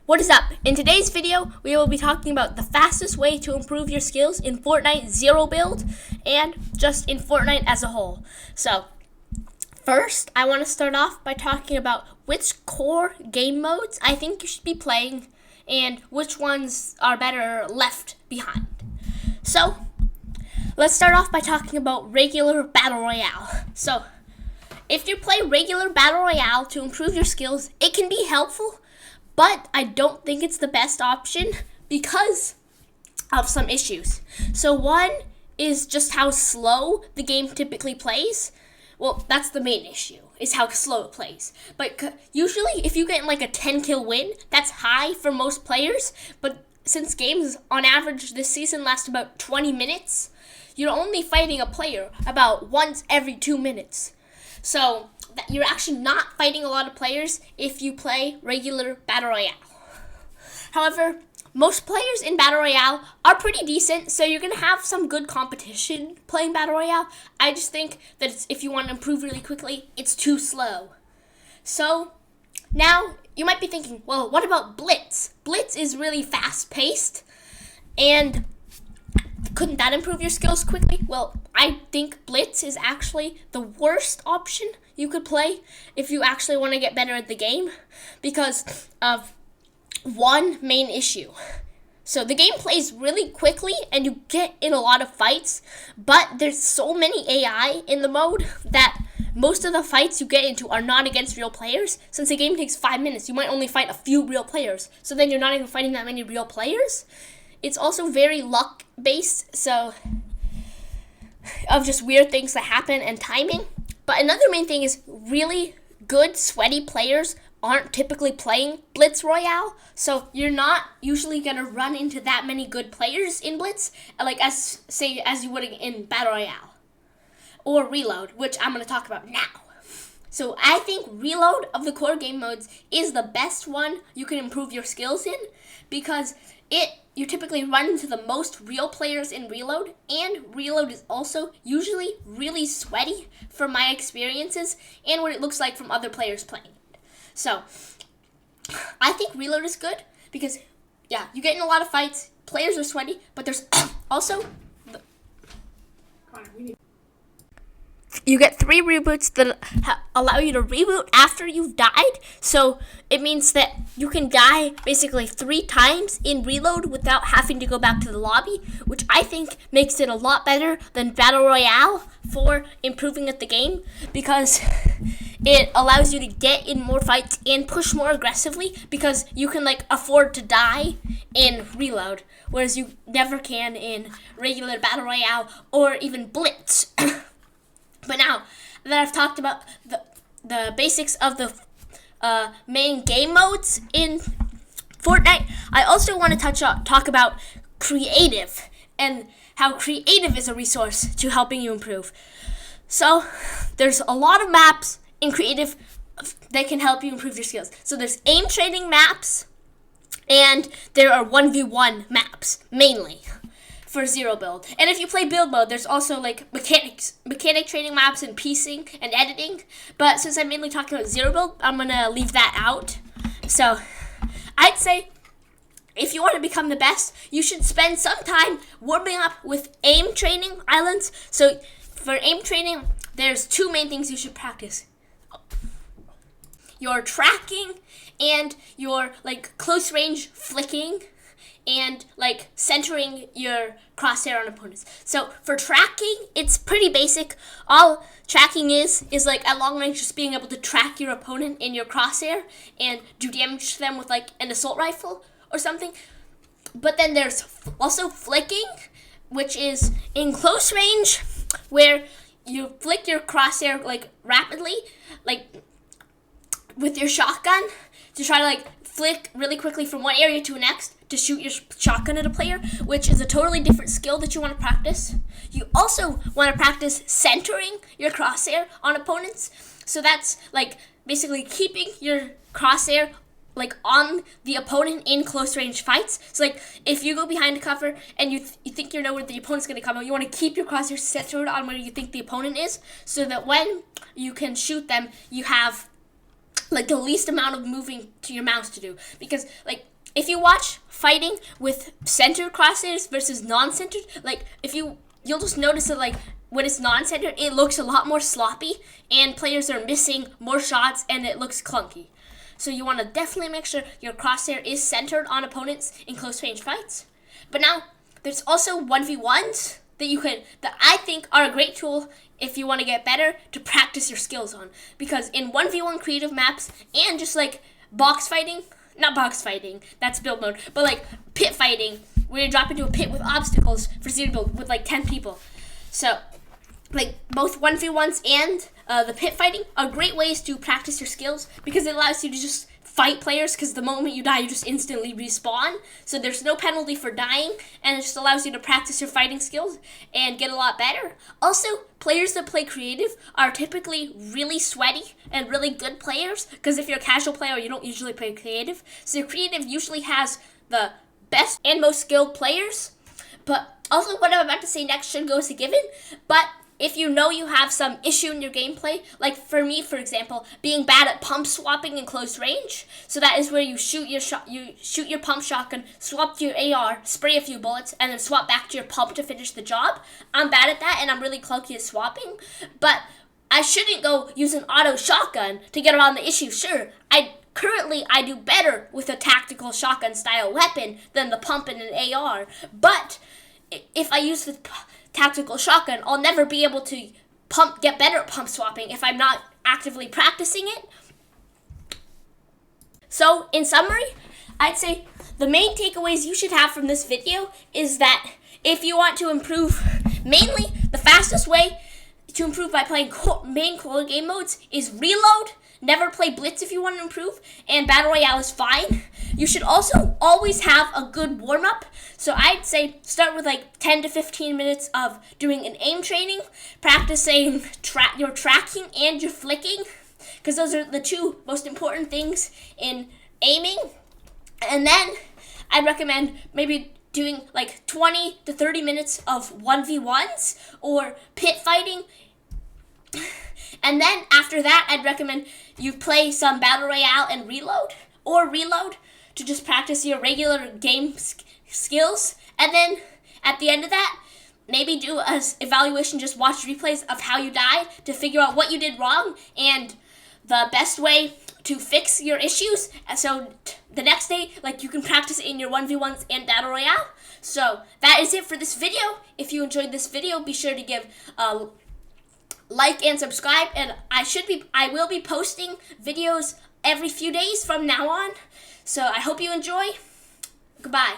What is up? In today's video, we will be talking about the fastest way to improve your skills in Fortnite Zero Build and just in Fortnite as a whole. So, first, I want to start off by talking about which core game modes I think you should be playing and which ones are better left behind. So, let's start off by talking about regular Battle Royale. So, if you play regular Battle Royale to improve your skills, it can be helpful, but I don't think it's the best option because of some issues. So one is just how slow the game typically plays. Well, that's the main issue, is how slow it plays. But usually if you get like a 10 kill win, that's high for most players. But since games on average this season last about 20 minutes, you're only fighting a player about once every 2 minutes. So you're actually not fighting a lot of players if you play regular Battle Royale. However, most players in Battle Royale are pretty decent, so you're going to have some good competition playing Battle Royale. I just think that if you want to improve really quickly, it's too slow. So now you might be thinking, well, what about Blitz? Blitz is really fast-paced, and couldn't that improve your skills quickly? Well, I think Blitz is actually the worst option you could play if you actually want to get better at the game because of one main issue. So the game plays really quickly and you get in a lot of fights, but there's so many AI in the mode that most of the fights you get into are not against real players. Since the game takes 5 minutes, you might only fight a few real players. So then you're not even fighting that many real players. It's also very luck-based, so of just weird things that happen and timing. But another main thing is really good, sweaty players aren't typically playing Blitz Royale, so you're not usually going to run into that many good players in Blitz, like as you would in Battle Royale. Or Reload, which I'm going to talk about now. So I think Reload of the core game modes is the best one you can improve your skills in because you typically run into the most real players in Reload, and Reload is also usually really sweaty from my experiences and what it looks like from other players playing it. So I think Reload is good because, yeah, you get in a lot of fights, players are sweaty, but there's also you get 3 reboots that allow you to reboot after you've died. So it means that you can die basically 3 times in Reload without having to go back to the lobby, which I think makes it a lot better than Battle Royale for improving at the game because it allows you to get in more fights and push more aggressively because you can afford to die in Reload, whereas you never can in regular Battle Royale or even Blitz. But now that I've talked about the basics of the main game modes in Fortnite, I also want to talk about creative and how creative is a resource to helping you improve. So there's a lot of maps in creative that can help you improve your skills. So there's aim training maps and there are 1v1 maps mainly for Zero Build. And if you play build mode, there's also mechanic training maps and piecing and editing. But since I'm mainly talking about Zero Build, I'm gonna leave that out. So I'd say if you want to become the best, you should spend some time warming up with aim training islands. So for aim training, there's 2 main things you should practice: your tracking and your close range flicking and centering your crosshair on opponents. So for tracking, it's pretty basic. All tracking is at long range just being able to track your opponent in your crosshair and do damage to them with an assault rifle or something. But then there's also flicking, which is in close range where you flick your crosshair rapidly with your shotgun to try to flick really quickly from one area to the next to shoot your shotgun at a player, which is a totally different skill that you want to practice. You also want to practice centering your crosshair on opponents. So that's basically keeping your crosshair on the opponent in close range fights. So if you go behind a cover and you think you know where the opponent's going to come out, you want to keep your crosshair centered on where you think the opponent is so that when you can shoot them, you have the least amount of moving to your mouse to do. Because if you watch fighting with centered crosshairs versus non-centered, like you'll just notice that like when it's non-centered, it looks a lot more sloppy and players are missing more shots and it looks clunky. So you want to definitely make sure your crosshair is centered on opponents in close range fights. But now there's also 1v1s that I think are a great tool if you want to get better to practice your skills on. Because in 1v1 creative maps and just like not box fighting, that's build mode, but like pit fighting, where you drop into a pit with obstacles for zero build with like 10 people. So like both 1v1s and the pit fighting are great ways to practice your skills because it allows you to just fight players, because the moment you die you just instantly respawn, so there's no penalty for dying, and it just allows you to practice your fighting skills and get a lot better. Also, players that play creative are typically really sweaty and really good players, because if you're a casual player you don't usually play creative, so creative usually has the best and most skilled players. But also what I'm about to say next should go as a given, but if you know you have some issue in your gameplay, like for me, for example, being bad at pump swapping in close range, so that is where you shoot your pump shotgun, swap to your AR, spray a few bullets, and then swap back to your pump to finish the job. I'm bad at that, and I'm really clunky at swapping, but I shouldn't go use an auto shotgun to get around the issue. Sure, Currently, I do better with a tactical shotgun style weapon than the pump in an AR, but if I use the tactical shotgun, I'll never be able to get better at pump swapping if I'm not actively practicing it. So, in summary, I'd say the main takeaways you should have from this video is that if you want to improve, mainly the fastest way to improve by playing main core game modes is reload. Never play blitz if you want to improve, and battle royale is fine. You should also always have a good warm-up. So I'd say start with like 10 to 15 minutes of doing an aim training, practicing your tracking and your flicking, because those are the two most important things in aiming. And then I'd recommend maybe doing like 20 to 30 minutes of 1v1s or pit fighting. And then after that, I'd recommend you play some battle royale and reload to just practice your regular game skills. And then at the end of that, maybe do an evaluation, just watch replays of how you died to figure out what you did wrong and the best way to fix your issues. So the next day, like, you can practice in your 1v1s and battle royale. So that is it for this video. If you enjoyed this video, be sure to give a like and subscribe, and I will be posting videos every few days from now on. So I hope you enjoy. Goodbye.